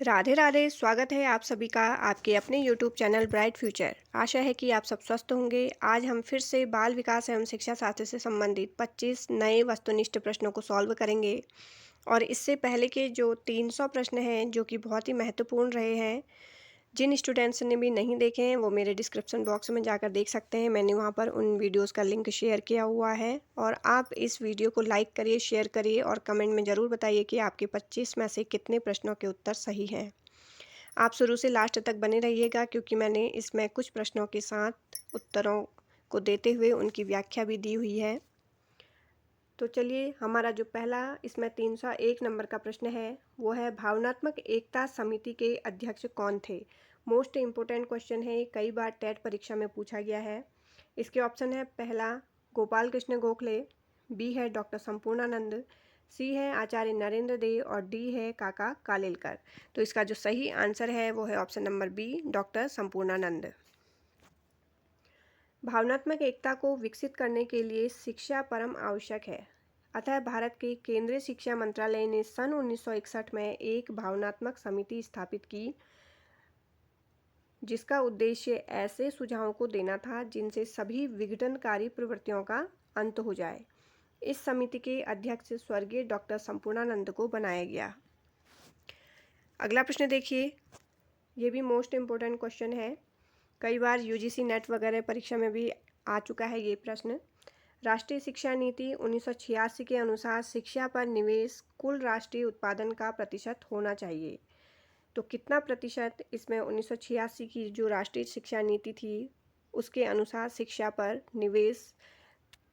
राधे राधे। स्वागत है आप सभी का आपके अपने YouTube चैनल ब्राइट फ्यूचर। आशा है कि आप सब स्वस्थ होंगे। आज हम फिर से बाल विकास एवं शिक्षा शास्त्र से संबंधित 25 नए वस्तुनिष्ठ प्रश्नों को सॉल्व करेंगे। और इससे पहले के जो 300 प्रश्न हैं जो कि बहुत ही महत्वपूर्ण रहे हैं, जिन स्टूडेंट्स ने भी नहीं देखे हैं वो मेरे डिस्क्रिप्शन बॉक्स में जाकर देख सकते हैं। मैंने वहाँ पर उन वीडियोस का लिंक शेयर किया हुआ है। और आप इस वीडियो को लाइक करिए, शेयर करिए और कमेंट में ज़रूर बताइए कि आपके 25 में से कितने प्रश्नों के उत्तर सही हैं। आप शुरू से लास्ट तक बने रहिएगा क्योंकि मैंने इसमें कुछ प्रश्नों के साथ उत्तरों को देते हुए उनकी व्याख्या भी दी हुई है। तो चलिए, हमारा जो पहला इसमें 301 नंबर का प्रश्न है वो है, भावनात्मक एकता समिति के अध्यक्ष कौन थे। मोस्ट इम्पोर्टेंट क्वेश्चन है, कई बार टेट परीक्षा में पूछा गया है। इसके ऑप्शन है, पहला गोपाल कृष्ण गोखले, बी है डॉक्टर संपूर्णानंद, सी है आचार्य नरेंद्र देव और डी है काका कालेलकर। तो इसका जो सही आंसर है वो है option number B, doctor Sampurnanand. भावनात्मक एकता को विकसित करने के लिए शिक्षा परम आवश्यक है। अतः भारत के केंद्रीय शिक्षा मंत्रालय ने सन 1961 में एक भावनात्मक समिति स्थापित की, जिसका उद्देश्य ऐसे सुझावों को देना था जिनसे सभी विघटनकारी प्रवृत्तियों का अंत हो जाए। इस समिति के अध्यक्ष स्वर्गीय डॉक्टर संपूर्णानंद को बनाया गया। अगला प्रश्न देखिए, ये भी मोस्ट इम्पोर्टेंट क्वेश्चन है, कई बार यूजीसी नेट वगैरह परीक्षा में भी आ चुका है ये प्रश्न। राष्ट्रीय शिक्षा नीति 1986 के अनुसार शिक्षा पर निवेश कुल राष्ट्रीय उत्पादन का प्रतिशत होना चाहिए। तो कितना प्रतिशत इसमें 1986 की जो राष्ट्रीय शिक्षा नीति थी उसके अनुसार शिक्षा पर निवेश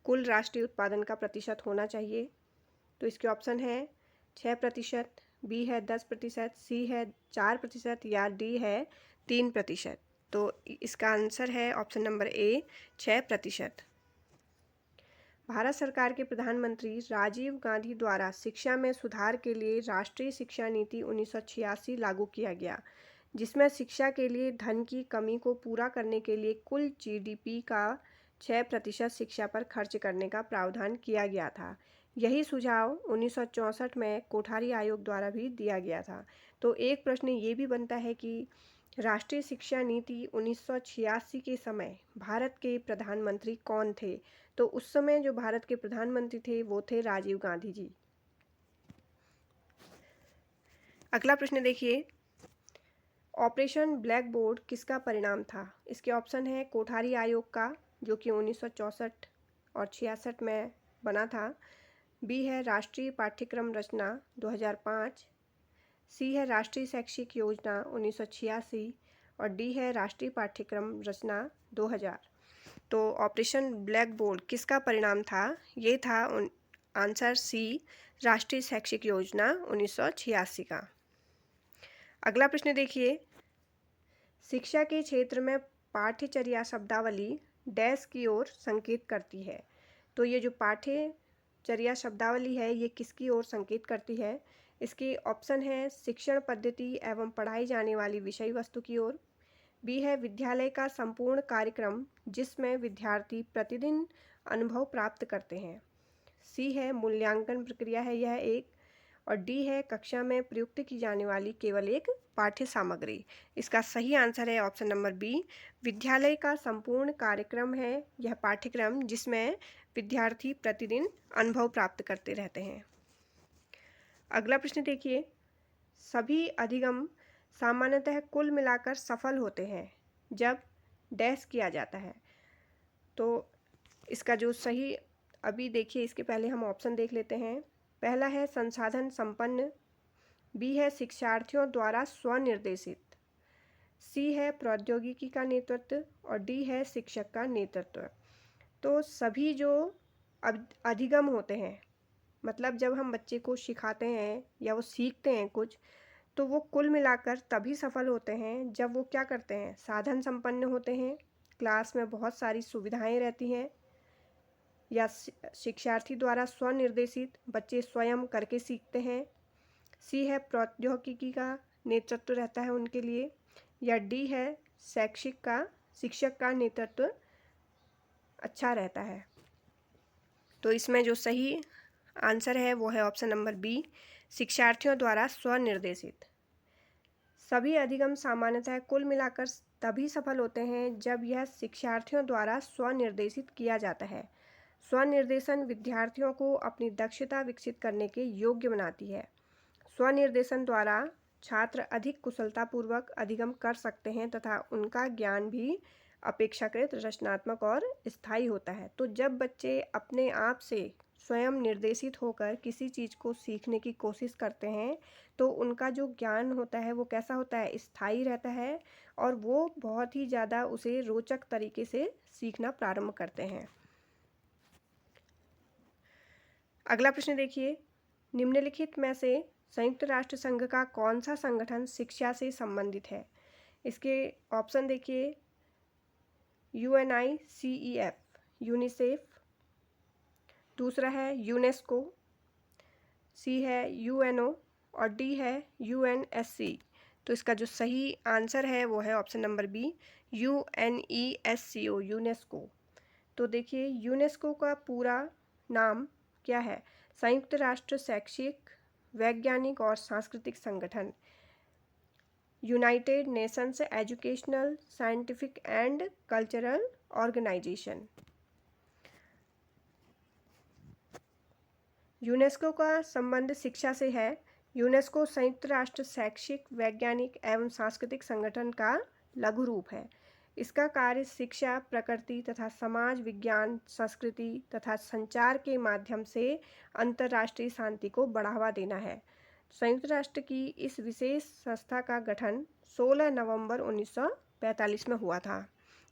कुल राष्ट्रीय उत्पादन का प्रतिशत होना चाहिए। तो इसके ऑप्शन है 6%, बी है 10%, सी है 4% या डी है 3%। तो इसका आंसर है ऑप्शन नंबर ए, 6%। भारत सरकार के प्रधानमंत्री राजीव गांधी द्वारा शिक्षा में सुधार के लिए राष्ट्रीय शिक्षा नीति 1986 लागू किया गया, जिसमें शिक्षा के लिए धन की कमी को पूरा करने के लिए कुल जीडीपी का 6% शिक्षा पर खर्च करने का प्रावधान किया गया था। यही सुझाव 1964 में कोठारी आयोग द्वारा भी दिया गया था। तो एक प्रश्न ये भी बनता है कि राष्ट्रीय शिक्षा नीति 1986 के समय भारत के प्रधानमंत्री कौन थे। तो उस समय जो भारत के प्रधानमंत्री थे वो थे राजीव गांधी जी। अगला प्रश्न देखिए, ऑपरेशन ब्लैक बोर्ड किसका परिणाम था। इसके ऑप्शन है, कोठारी आयोग का, जो कि 1964 और 66 में बना था, बी है राष्ट्रीय पाठ्यक्रम रचना 2005, सी है राष्ट्रीय शैक्षिक योजना 1986 और डी है राष्ट्रीय पाठ्यक्रम रचना 2000। तो ऑपरेशन ब्लैक बोर्ड किसका परिणाम था, ये था आंसर सी, राष्ट्रीय शैक्षिक योजना 1986 का। अगला प्रश्न देखिए, शिक्षा के क्षेत्र में पाठ्यचर्या शब्दावली डैश की ओर संकेत करती है। तो ये जो पाठ्यचर्या शब्दावली है ये किसकी ओर संकेत करती है। इसके ऑप्शन है, शिक्षण पद्धति एवं पढ़ाई जाने वाली विषय वस्तु की ओर, बी है विद्यालय का संपूर्ण कार्यक्रम जिसमें विद्यार्थी प्रतिदिन अनुभव प्राप्त करते हैं, सी है मूल्यांकन प्रक्रिया है यह एक, और डी है कक्षा में प्रयुक्त की जाने वाली केवल एक पाठ्य सामग्री। इसका सही आंसर है ऑप्शन नंबर बी, विद्यालय का संपूर्ण कार्यक्रम है यह पाठ्यक्रम जिसमें विद्यार्थी प्रतिदिन अनुभव प्राप्त करते रहते हैं। अगला प्रश्न देखिए, सभी अधिगम सामान्यतः कुल मिलाकर सफल होते हैं जब डैश किया जाता है। तो इसका जो सही, अभी देखिए इसके पहले हम ऑप्शन देख लेते हैं। पहला है संसाधन संपन्न, बी है शिक्षार्थियों द्वारा स्वनिर्देशित, सी है प्रौद्योगिकी का नेतृत्व और डी है शिक्षक का नेतृत्व। तो सभी जो अधिगम होते हैं, मतलब जब हम बच्चे को सिखाते हैं या वो सीखते हैं कुछ, तो वो कुल मिलाकर तभी सफल होते हैं जब वो क्या करते हैं, साधन संपन्न होते हैं, क्लास में बहुत सारी सुविधाएं रहती हैं, या शिक्षार्थी द्वारा स्वनिर्देशित, बच्चे स्वयं करके सीखते हैं, सी है प्रौद्योगिकी का नेतृत्व रहता है उनके लिए, या डी है शिक्षक का नेतृत्व अच्छा रहता है। तो इसमें जो सही आंसर है वो है ऑप्शन नंबर बी, शिक्षार्थियों द्वारा स्वनिर्देशित। सभी अधिगम सामान्यतः कुल मिलाकर तभी सफल होते हैं जब यह शिक्षार्थियों द्वारा स्वनिर्देशित किया जाता है। स्वनिर्देशन विद्यार्थियों को अपनी दक्षता विकसित करने के योग्य बनाती है। स्वनिर्देशन द्वारा छात्र अधिक कुशलतापूर्वक अधिगम कर सकते हैं तथा उनका ज्ञान भी अपेक्षाकृत रचनात्मक और स्थायी होता है। तो जब बच्चे अपने आप से स्वयं निर्देशित होकर किसी चीज़ को सीखने की कोशिश करते हैं तो उनका जो ज्ञान होता है वो कैसा होता है, स्थायी रहता है और वो बहुत ही ज़्यादा उसे रोचक तरीके से सीखना प्रारंभ करते हैं। अगला प्रश्न देखिए, निम्नलिखित में से संयुक्त राष्ट्र संघ का कौन सा संगठन शिक्षा से संबंधित है? इसके ऑप्शन देखिए, UNICEF यूनिसेफ, दूसरा है यूनेस्को, सी है UNO और डी है UNSC। तो इसका जो सही आंसर है वो है option number B, UNESCO, UNESCO. तो देखिए यूनेस्को का पूरा नाम क्या है? संयुक्त राष्ट्र शैक्षिक, वैज्ञानिक और सांस्कृतिक संगठन, United Nations Educational, Scientific and Cultural Organisation. UNESCO का संबंध शिक्षा से है। यूनेस्को संयुक्त राष्ट्र शैक्षिक, वैज्ञानिक एवं सांस्कृतिक संगठन का लघु रूप है। इसका कार्य शिक्षा, प्रकृति तथा समाज विज्ञान, संस्कृति तथा संचार के माध्यम से अंतर्राष्ट्रीय शांति को बढ़ावा देना है। संयुक्त राष्ट्र की इस विशेष संस्था का गठन 16 नवंबर 1945 में हुआ था।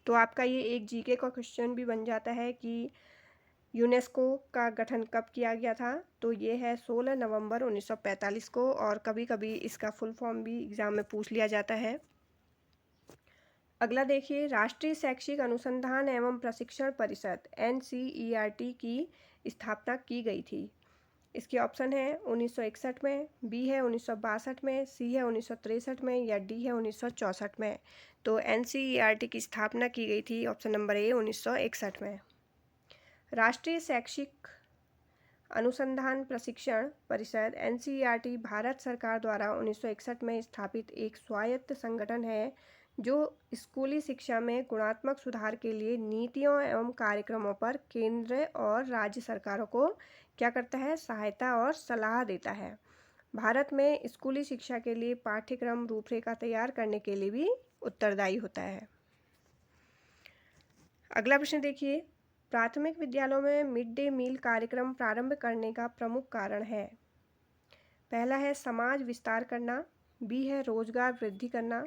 तो आपका ये एक जीके का क्वेश्चन भी बन जाता है कि यूनेस्को का गठन कब किया गया था? तो ये है 16 नवंबर 1945 को, और कभी कभी इसका फुल फॉर्म भी एग्ज़ाम में पूछ लिया जाता है। अगला देखिए, राष्ट्रीय शैक्षिक अनुसंधान एवं प्रशिक्षण परिषद NCERT की स्थापना की गई थी। इसके ऑप्शन है 1961 में, बी है 1962 में, सी है 1963 में या डी है 1964 में। तो NCERT की स्थापना की गई थी ऑप्शन नंबर ए 1961 में। राष्ट्रीय शैक्षिक अनुसंधान प्रशिक्षण परिषद NCERT भारत सरकार द्वारा 1961 में स्थापित एक स्वायत्त संगठन है जो स्कूली शिक्षा में गुणात्मक सुधार के लिए नीतियों एवं कार्यक्रमों पर केंद्र और राज्य सरकारों को क्या करता है? सहायता और सलाह देता है। भारत में स्कूली शिक्षा के लिए पाठ्यक्रम रूपरेखा तैयार करने के लिए भी उत्तरदायी होता है। अगला प्रश्न देखिए, प्राथमिक विद्यालयों में मिड डे मील कार्यक्रम प्रारंभ करने का प्रमुख कारण है? पहला है समाज विस्तार करना, बी है रोजगार वृद्धि करना,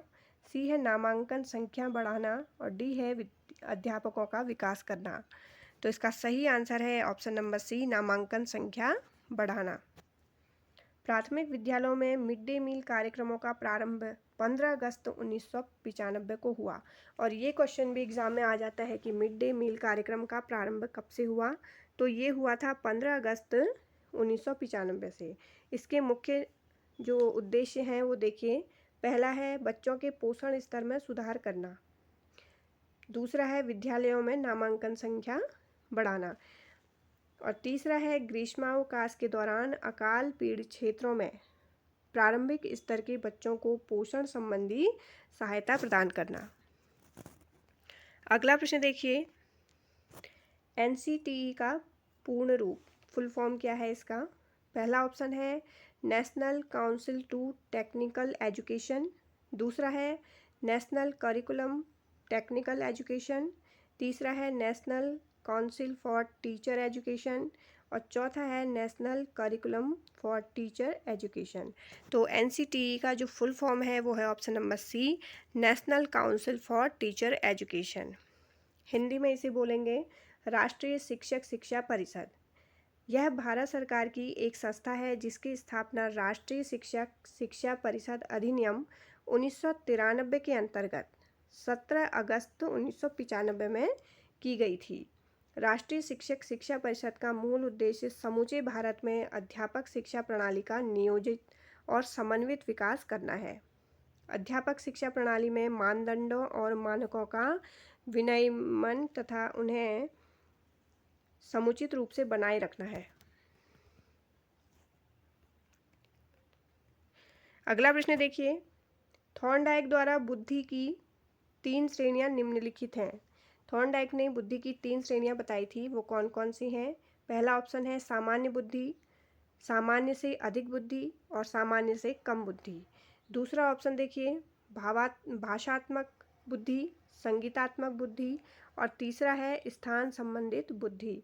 सी है नामांकन संख्या बढ़ाना और डी है अध्यापकों का विकास करना। तो इसका सही आंसर है ऑप्शन नंबर सी, नामांकन संख्या बढ़ाना। प्राथमिक विद्यालयों में मिड डे मील कार्यक्रमों का प्रारंभ 15 अगस्त 1995 को हुआ, और ये क्वेश्चन भी एग्जाम में आ जाता है कि मिड डे मील कार्यक्रम का प्रारंभ कब से हुआ? तो ये हुआ था 15 अगस्त 1995 से। इसके मुख्य जो उद्देश्य हैं वो देखिए, पहला है बच्चों के पोषण स्तर में सुधार करना, दूसरा है विद्यालयों में नामांकन संख्या बढ़ाना, और तीसरा है ग्रीष्मावकाश के दौरान अकाल पीड़ित क्षेत्रों में प्रारंभिक स्तर के बच्चों को पोषण संबंधी सहायता प्रदान करना। अगला प्रश्न देखिए, NCTE का पूर्ण रूप, फुल फॉर्म क्या है इसका? पहला ऑप्शन है National Council to Technical Education, दूसरा है नेशनल करिकुलम टेक्निकल एजुकेशन, तीसरा है National Council for Teacher Education और चौथा है National Curriculum for Teacher Education. तो NCTE का जो फुल फॉर्म है वो है option number C, National Council for Teacher Education. Hindi में इसे बोलेंगे राष्ट्रीय शिक्षक शिक्षा परिषद। यह भारत सरकार की एक संस्था है जिसकी स्थापना राष्ट्रीय शिक्षक शिक्षा परिषद अधिनियम 1993 के अंतर्गत 17 अगस्त 1995 में की गई थी। राष्ट्रीय शिक्षक शिक्षा परिषद का मूल उद्देश्य समूचे भारत में अध्यापक शिक्षा प्रणाली का नियोजित और समन्वित विकास करना है। अध्यापक शिक्षा प्रणाली में मानदंडों और मानकों का विनियमन तथा उन्हें समुचित रूप से बनाए रखना है। अगला प्रश्न देखिए, थॉर्नडाइक द्वारा बुद्धि की 3 श्रेणियां निम्नलिखित हैं। थॉर्नडाइक ने बुद्धि की 3 श्रेणियां बताई थी, वो कौन कौन सी हैं? पहला ऑप्शन है सामान्य बुद्धि, सामान्य से अधिक बुद्धि और सामान्य से कम बुद्धि। दूसरा ऑप्शन देखिए भाषात्मक बुद्धि, संगीतात्मक बुद्धि और तीसरा है स्थान संबंधित बुद्धि।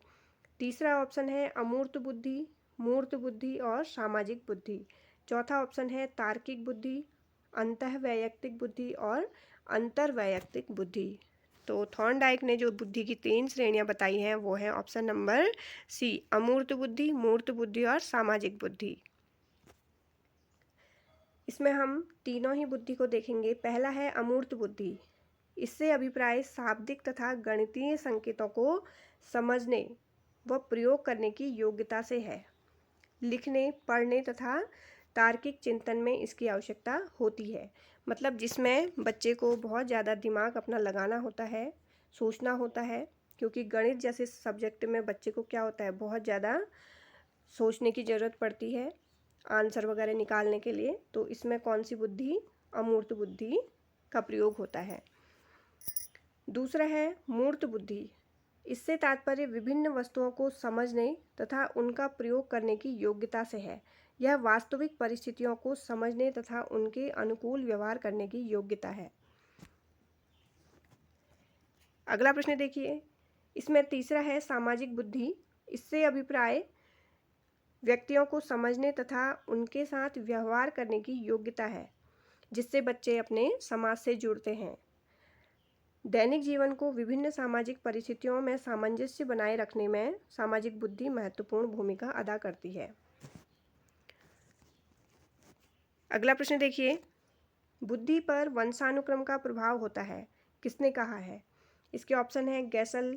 तीसरा ऑप्शन है अमूर्त बुद्धि, मूर्त बुद्धि और सामाजिक बुद्धि। चौथा ऑप्शन है तार्किक बुद्धि, अंतःवैयक्तिक बुद्धि और अंतर्वैयक्तिक बुद्धि। तो थॉर्नडाइक ने जो बुद्धि की 3 श्रेणियां बताई हैं वो है ऑप्शन नंबर सी, अमूर्त बुद्धि, मूर्त बुद्धि और सामाजिक बुद्धि। इसमें हम तीनों ही बुद्धि को देखेंगे। पहला है अमूर्त बुद्धि। इससे अभिप्राय शाब्दिक तथा गणितीय संकेतों को समझने व प्रयोग करने की योग्यता से है। लिखने, पढ़ने तथा तार्किक चिंतन में इसकी आवश्यकता होती है। मतलब जिसमें बच्चे को बहुत ज़्यादा दिमाग अपना लगाना होता है, सोचना होता है, क्योंकि गणित जैसे सब्जेक्ट में बच्चे को क्या होता है, बहुत ज़्यादा सोचने की ज़रूरत पड़ती है आंसर वगैरह निकालने के लिए। तो इसमें कौन सी बुद्धि? अमूर्त बुद्धि का प्रयोग होता है। दूसरा है मूर्त बुद्धि। इससे तात्पर्य विभिन्न वस्तुओं को समझने तथा उनका प्रयोग करने की योग्यता से है। यह वास्तविक परिस्थितियों को समझने तथा उनके अनुकूल व्यवहार करने की योग्यता है। अगला प्रश्न देखिए, इसमें तीसरा है सामाजिक बुद्धि। इससे अभिप्राय व्यक्तियों को समझने तथा उनके साथ व्यवहार करने की योग्यता है, जिससे बच्चे अपने समाज से जुड़ते हैं। दैनिक जीवन को विभिन्न सामाजिक परिस्थितियों में सामंजस्य बनाए रखने में सामाजिक बुद्धि महत्वपूर्ण भूमिका अदा करती है। अगला प्रश्न देखिए, बुद्धि पर वंशानुक्रम का प्रभाव होता है, किसने कहा है? इसके ऑप्शन है गैसल,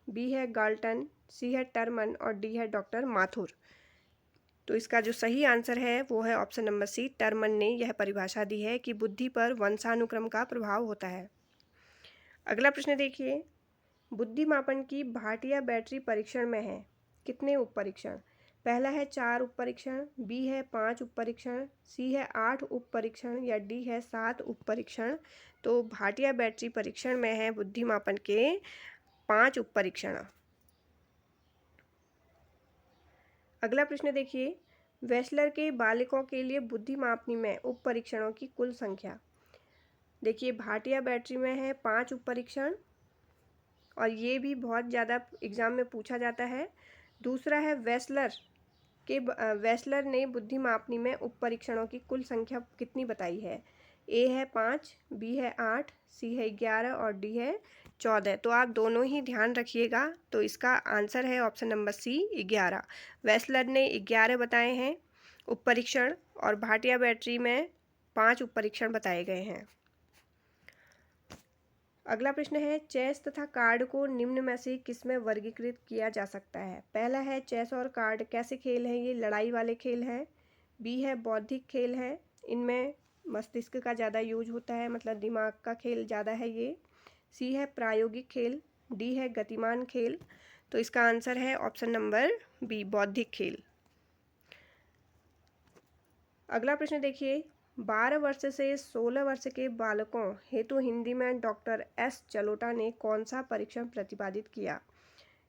बी है गाल्टन, सी है टर्मन और डी है डॉक्टर माथुर। तो इसका जो सही आंसर है वो है ऑप्शन नंबर सी, टर्मन ने यह परिभाषा दी है कि बुद्धि पर वंशानुक्रम का प्रभाव होता है। अगला प्रश्न देखिए, बुद्धि मापन की भाटिया बैटरी परीक्षण में है कितने उप परीक्षण? पहला है 4 उप परीक्षण, बी है 5 उप परीक्षण, सी है 8 उप परीक्षण या डी है 7 उप परीक्षण। तो भाटिया बैटरी परीक्षण में है बुद्धि मापन के 5 उप परीक्षण। अगला प्रश्न देखिए, वेस्लर के बालकों के लिए बुद्धि मापनी में उप परीक्षणों की कुल संख्या। देखिए भाटिया बैटरी में है 5 उप परीक्षण और ये भी बहुत ज़्यादा एग्जाम में पूछा जाता है। दूसरा है वेस्लर ने बुद्धि मापनी में उप परीक्षणों की कुल संख्या कितनी बताई है? ए है 5, बी है 8, सी है 11 और डी है 14। तो आप दोनों ही ध्यान रखिएगा। तो इसका आंसर है ऑप्शन नंबर सी, 11। वेस्लर ने 11 बताए हैं उप परीक्षण और भाटिया बैटरी में 5 उप परीक्षण बताए गए हैं। अगला प्रश्न है, चेस तथा कार्ड को निम्न में से किसमें वर्गीकृत किया जा सकता है? पहला है चेस और कार्ड कैसे खेल हैं? ये लड़ाई वाले खेल हैं। बी है बौद्धिक खेल है, इनमें मस्तिष्क का ज़्यादा यूज होता है, मतलब दिमाग का खेल ज़्यादा है ये। सी है प्रायोगिक खेल, डी है गतिमान खेल। तो इसका आंसर है ऑप्शन नंबर बी, बौद्धिक खेल। अगला प्रश्न देखिए, 12 वर्ष से 16 वर्ष के बालकों हेतु हिंदी में डॉक्टर एस जलोटा ने कौन सा परीक्षण प्रतिपादित किया?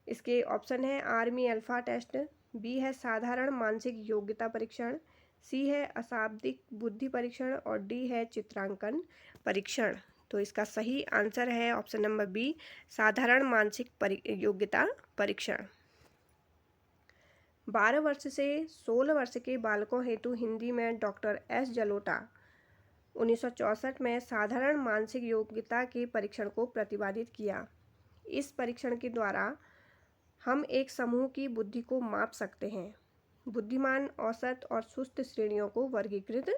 इसके ऑप्शन है आर्मी अल्फा टेस्ट, बी है साधारण मानसिक योग्यता परीक्षण, सी है अशाब्दिक बुद्धि परीक्षण और डी है चित्रांकन परीक्षण। तो इसका सही आंसर है ऑप्शन नंबर बी, साधारण मानसिक योग्यता परीक्षण। 12 वर्ष से 16 वर्ष के बालकों हेतु हिंदी में डॉक्टर एस जलोटा 1964 में साधारण मानसिक योग्यता के परीक्षण को प्रतिपादित किया। इस परीक्षण के द्वारा हम एक समूह की बुद्धि को माप सकते हैं, बुद्धिमान, औसत और सुस्त श्रेणियों को वर्गीकृत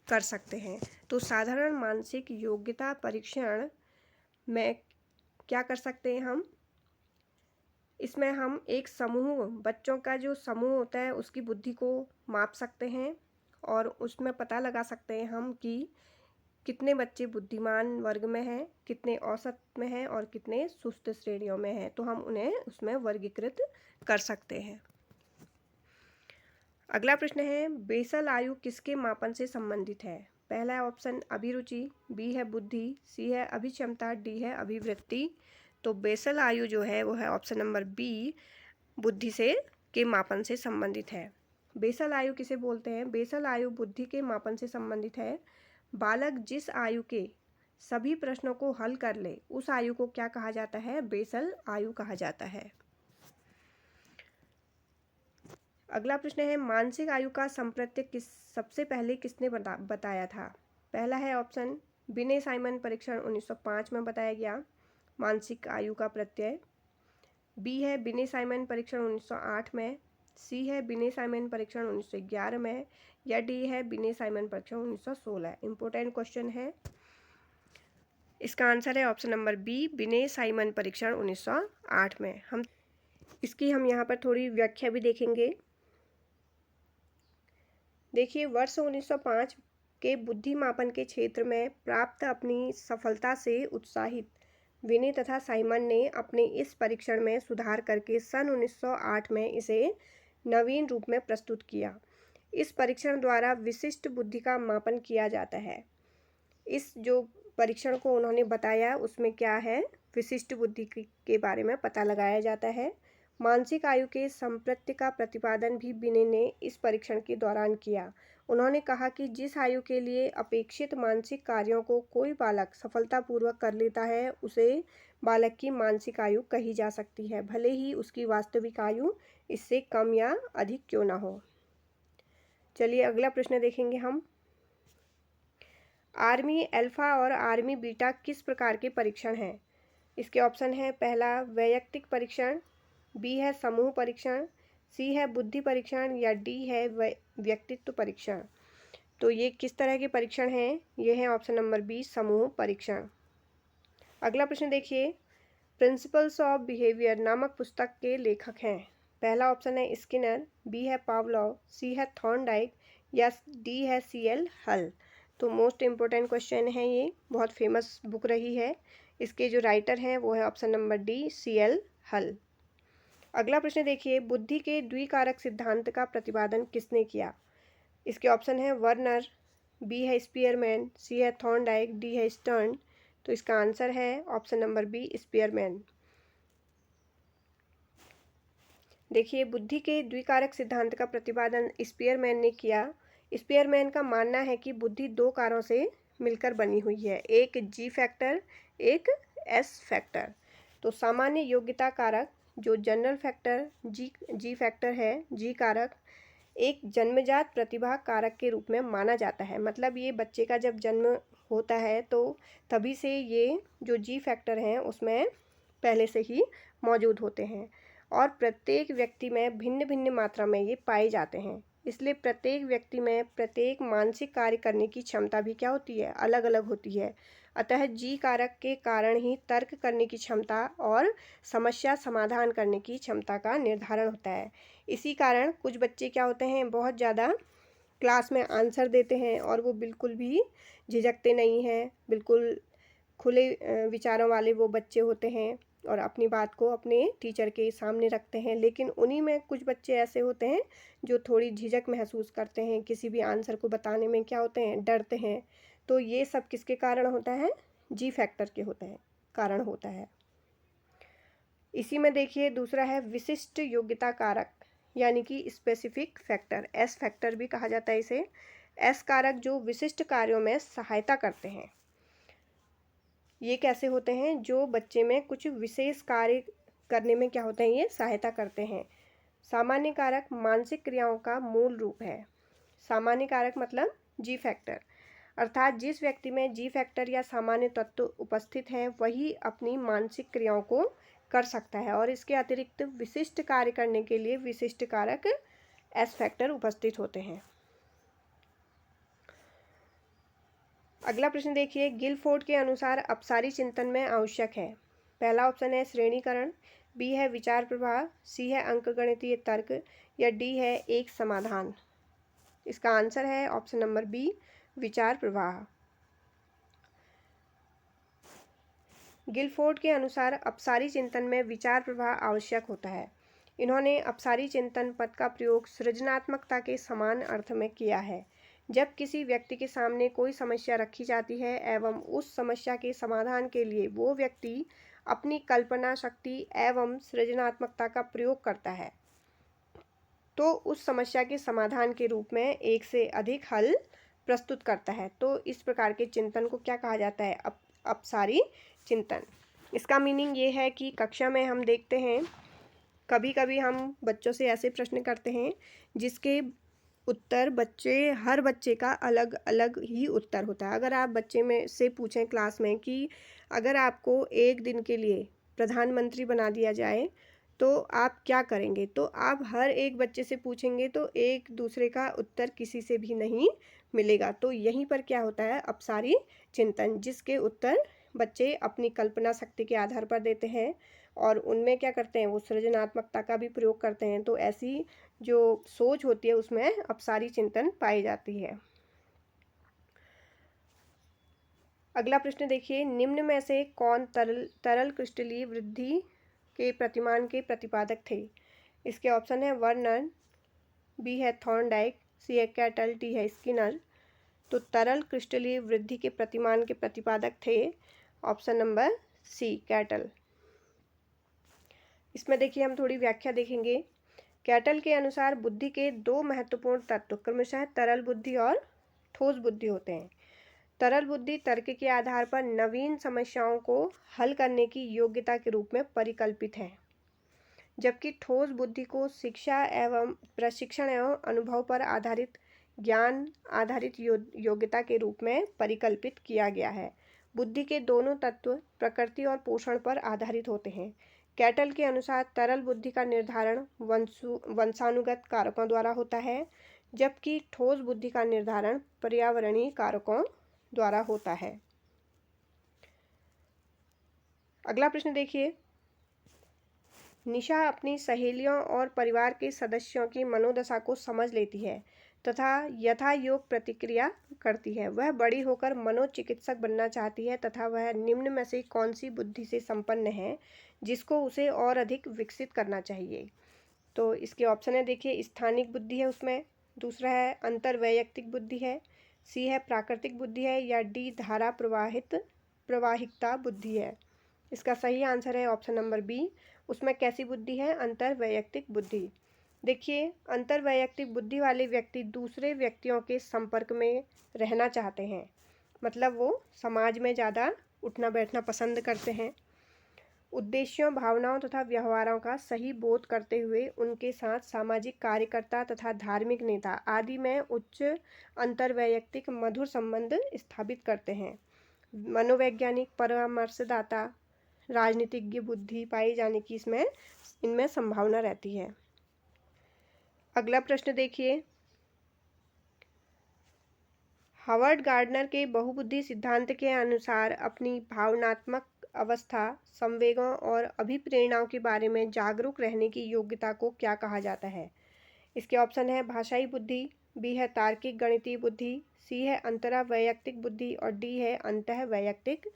कर सकते हैं। तो साधारण मानसिक योग्यता परीक्षण में क्या कर सकते हैं हम? इसमें हम एक समूह, बच्चों का जो समूह होता है उसकी बुद्धि को माप सकते हैं और उसमें पता लगा सकते हैं हम कि कितने बच्चे बुद्धिमान वर्ग में हैं, कितने औसत में हैं और कितने सुस्त श्रेणियों में हैं। तो हम उन्हें उसमें वर्गीकृत कर सकते हैं। अगला प्रश्न है, बेसल आयु किसके मापन से संबंधित है? पहला है ऑप्शन अभिरुचि, बी है बुद्धि, सी है अभिक्षमता, डी है अभिवृत्ति। तो बेसल आयु जो है वो है ऑप्शन नंबर बी, बुद्धि से के मापन से संबंधित है। बेसल आयु किसे बोलते हैं? बेसल आयु बुद्धि के मापन से संबंधित है। बालक जिस आयु के सभी प्रश्नों को हल कर ले उस आयु को क्या कहा जाता है? बेसल आयु कहा जाता है। अगला प्रश्न है, मानसिक आयु का संप्रत्यय सबसे पहले किसने बताया था? पहला है ऑप्शन बिने साइमन परीक्षण 1905 में बताया गया मानसिक आयु का प्रत्यय, बी है बिने साइमन परीक्षण 1908 में, सी है बिने साइमन परीक्षण 1911 में, या डी है बिने साइमन परीक्षण 1916। इंपॉर्टेंट क्वेश्चन है, इसका आंसर है ऑप्शन नंबर बी, बिने साइमन परीक्षण 1908 में। हम यहाँ पर थोड़ी व्याख्या भी देखेंगे। देखिए, वर्ष 1905 के बुद्धि मापन के क्षेत्र में प्राप्त अपनी सफलता से उत्साहित विने तथा साइमन ने अपने इस परीक्षण में सुधार करके सन 1908 में इसे नवीन रूप में प्रस्तुत किया। इस परीक्षण द्वारा विशिष्ट बुद्धि का मापन किया जाता है। इस जो परीक्षण को उन्होंने बताया उसमें क्या है, विशिष्ट बुद्धि के बारे में पता लगाया जाता है। मानसिक आयु के संप्रत्य का प्रतिपादन भी बिने ने इस परीक्षण के दौरान किया। उन्होंने कहा कि जिस आयु के लिए अपेक्षित मानसिक कार्यों को कोई बालक सफलतापूर्वक कर लेता है उसे बालक की मानसिक आयु कही जा सकती है, भले ही उसकी वास्तविक आयु इससे कम या अधिक क्यों ना हो। चलिए अगला प्रश्न देखेंगे हम। आर्मी अल्फा और आर्मी बीटा किस प्रकार के परीक्षण हैं? इसके ऑप्शन है, पहला वैयक्तिक परीक्षण, बी है समूह परीक्षण, सी है बुद्धि परीक्षण, या डी है व्यक्तित्व परीक्षण। तो ये किस तरह के परीक्षण हैं? ये है ऑप्शन नंबर बी, समूह परीक्षण। अगला प्रश्न देखिए, प्रिंसिपल्स ऑफ बिहेवियर नामक पुस्तक के लेखक हैं। पहला ऑप्शन है स्किनर, बी है पावलोव, सी है थॉर्नडाइक, या डी है CL हल। तो मोस्ट इम्पोर्टेंट क्वेश्चन है, ये बहुत फेमस बुक रही है। इसके जो राइटर हैं वो है ऑप्शन नंबर डी, CL हल। अगला प्रश्न देखिए, बुद्धि के द्विकारक सिद्धांत का प्रतिपादन किसने किया? इसके ऑप्शन है वर्नर, बी है स्पीयरमैन, सी है थॉर्नडाइक, डी है स्टर्न। तो इसका आंसर है ऑप्शन नंबर बी, स्पीयरमैन। देखिए, बुद्धि के द्विकारक सिद्धांत का प्रतिपादन स्पीयरमैन ने किया। स्पीयरमैन का मानना है कि बुद्धि दो कारों से मिलकर बनी हुई है, एक G फैक्टर, एक S फैक्टर। तो सामान्य योग्यता कारक जो जनरल फैक्टर G फैक्टर है, G कारक एक जन्मजात प्रतिभा कारक के रूप में माना जाता है। मतलब ये बच्चे का जब जन्म होता है तो तभी से ये जो G फैक्टर हैं उसमें पहले से ही मौजूद होते हैं, और प्रत्येक व्यक्ति में भिन्न भिन्न मात्रा में ये पाए जाते हैं। इसलिए प्रत्येक व्यक्ति में प्रत्येक मानसिक कार्य करने की क्षमता भी क्या होती है, अलग अलग होती है। अतः G कारक के कारण ही तर्क करने की क्षमता और समस्या समाधान करने की क्षमता का निर्धारण होता है। इसी कारण कुछ बच्चे क्या होते हैं, बहुत ज़्यादा क्लास में आंसर देते हैं और वो बिल्कुल भी झिझकते नहीं हैं, बिल्कुल खुले विचारों वाले वो बच्चे होते हैं और अपनी बात को अपने टीचर के सामने रखते हैं। लेकिन उन्हीं में कुछ बच्चे ऐसे होते हैं जो थोड़ी झिझक महसूस करते हैं, किसी भी आंसर को बताने में क्या होते हैं, डरते हैं। तो ये सब किसके कारण होता है? G फैक्टर के होते हैं, कारण होता है। इसी में देखिए दूसरा है विशिष्ट योग्यता कारक, यानी कि स्पेसिफिक फैक्टर, S फैक्टर भी कहा जाता है इसे। S कारक जो विशिष्ट कार्यों में सहायता करते हैं। ये कैसे होते हैं? जो बच्चे में कुछ विशेष कार्य करने में क्या होते हैं, ये सहायता करते हैं। सामान्य कारक मानसिक क्रियाओं का मूल रूप है। सामान्य कारक मतलब G फैक्टर, अर्थात जिस व्यक्ति में G फैक्टर या सामान्य तत्व उपस्थित हैं वही अपनी मानसिक क्रियाओं को कर सकता है, और इसके अतिरिक्त विशिष्ट कार्य करने के लिए विशिष्ट कारक S फैक्टर उपस्थित होते हैं। अगला प्रश्न देखिए, गिलफोर्ड के अनुसार अपसारी चिंतन में आवश्यक है। पहला ऑप्शन है श्रेणीकरण, बी है विचार प्रवाह, सी है अंकगणितीय तर्क, या डी है एक समाधान। इसका आंसर है ऑप्शन नंबर बी, विचार प्रवाह। गिलफोर्ड के अनुसार अपसारी चिंतन में विचार प्रवाह आवश्यक होता है। इन्होंने अपसारी चिंतन पद का प्रयोग सृजनात्मकता के समान अर्थ में किया है। जब किसी व्यक्ति के सामने कोई समस्या रखी जाती है एवं उस समस्या के समाधान के लिए वो व्यक्ति अपनी कल्पना शक्ति एवं सृजनात्मकता का प्रयोग करता है तो उस समस्या के समाधान के रूप में एक से अधिक हल प्रस्तुत करता है। तो इस प्रकार के चिंतन को क्या कहा जाता है? अपसारी चिंतन। इसका मीनिंग ये है कि कक्षा में हम देखते हैं कभी कभी हम बच्चों से ऐसे प्रश्न करते हैं जिसके उत्तर हर बच्चे का अलग अलग ही उत्तर होता है। अगर आप बच्चे में से पूछें क्लास में कि अगर आपको एक दिन के लिए प्रधानमंत्री बना दिया जाए तो आप क्या करेंगे, तो आप हर एक बच्चे से पूछेंगे तो एक दूसरे का उत्तर किसी से भी नहीं मिलेगा। तो यहीं पर क्या होता है? अपसारी चिंतन, जिसके उत्तर बच्चे अपनी कल्पना शक्ति के आधार पर देते हैं और उनमें क्या करते हैं, वो सृजनात्मकता का भी प्रयोग करते हैं। तो ऐसी जो सोच होती है उसमें अपसारी चिंतन पाई जाती है। अगला प्रश्न देखिए, निम्न में से कौन तरल क्रिस्टलीय वृद्धि के प्रतिमान के प्रतिपादक थे? इसके ऑप्शन है वर्नर, बी है थॉर्नडाइक, सी है कैटल, डी है स्किनर। तो तरल क्रिस्टलीय वृद्धि के प्रतिमान के प्रतिपादक थे ऑप्शन नंबर सी, कैटल। इसमें देखिए हम थोड़ी व्याख्या देखेंगे। कैटल के अनुसार बुद्धि के दो महत्वपूर्ण तत्व क्रमशः तरल बुद्धि और ठोस बुद्धि होते हैं। तरल बुद्धि तर्क के आधार पर नवीन समस्याओं को हल करने की योग्यता के रूप में परिकल्पित है, जबकि ठोस बुद्धि को शिक्षा एवं प्रशिक्षण एवं अनुभव पर आधारित ज्ञान आधारित योग्यता के रूप में परिकल्पित किया गया है। बुद्धि के दोनों तत्व प्रकृति और पोषण पर आधारित होते हैं। कैटल के अनुसार तरल बुद्धि का निर्धारण वंशानुगत कारकों द्वारा होता है, जबकि ठोस बुद्धि का निर्धारण पर्यावरणीय कारकों द्वारा होता है। अगला प्रश्न देखिए, निशा अपनी सहेलियों और परिवार के सदस्यों की मनोदशा को समझ लेती है तथा यथा योग प्रतिक्रिया करती है। वह बड़ी होकर मनोचिकित्सक बनना चाहती है तथा वह निम्न में से कौन सी बुद्धि से संपन्न है जिसको उसे और अधिक विकसित करना चाहिए? तो इसके ऑप्शन है देखिए, स्थानिक बुद्धि है उसमें, दूसरा है अंतर्वैयक्तिक बुद्धि है, सी है प्राकृतिक बुद्धि है, या डी धारा प्रवाहिकता बुद्धि है। इसका सही आंसर है ऑप्शन नंबर बी। उसमें कैसी बुद्धि है? अंतर्वैयक्तिक बुद्धि। देखिए, अंतर्वैयक्तिक बुद्धि वाले व्यक्ति दूसरे व्यक्तियों के संपर्क में रहना चाहते हैं, मतलब वो समाज में ज़्यादा उठना बैठना पसंद करते हैं। उद्देश्यों, भावनाओं तथा व्यवहारों का सही बोध करते हुए उनके साथ सामाजिक कार्यकर्ता तथा धार्मिक नेता आदि में उच्च अंतर्वैयक्तिक मधुर संबंध स्थापित करते हैं। मनोवैज्ञानिक, परामर्शदाता, राजनीतिज्ञ बुद्धि पाई जाने की इनमें संभावना रहती है। अगला प्रश्न देखिए, हावर्ड गार्डनर के बहुबुद्धि सिद्धांत के अनुसार अपनी भावनात्मक अवस्था, संवेगों और अभिप्रेरणाओं के बारे में जागरूक रहने की योग्यता को क्या कहा जाता है? इसके ऑप्शन है भाषाई बुद्धि, बी है तार्किक गणितीय बुद्धि, सी है अंतरावैयक्तिक बुद्धि और डी है अंतःवैयक्तिक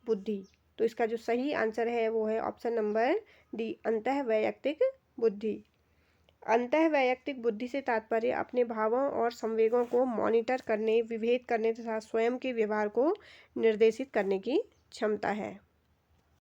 बुद्धि। तो इसका जो सही आंसर है वो है ऑप्शन नंबर डी, अंतःवैयक्तिक बुद्धि। अंतःवैयक्तिक बुद्धि से तात्पर्य अपने भावों और संवेगों को मॉनिटर करने, विभेद करने तथा स्वयं के व्यवहार को निर्देशित करने की क्षमता है।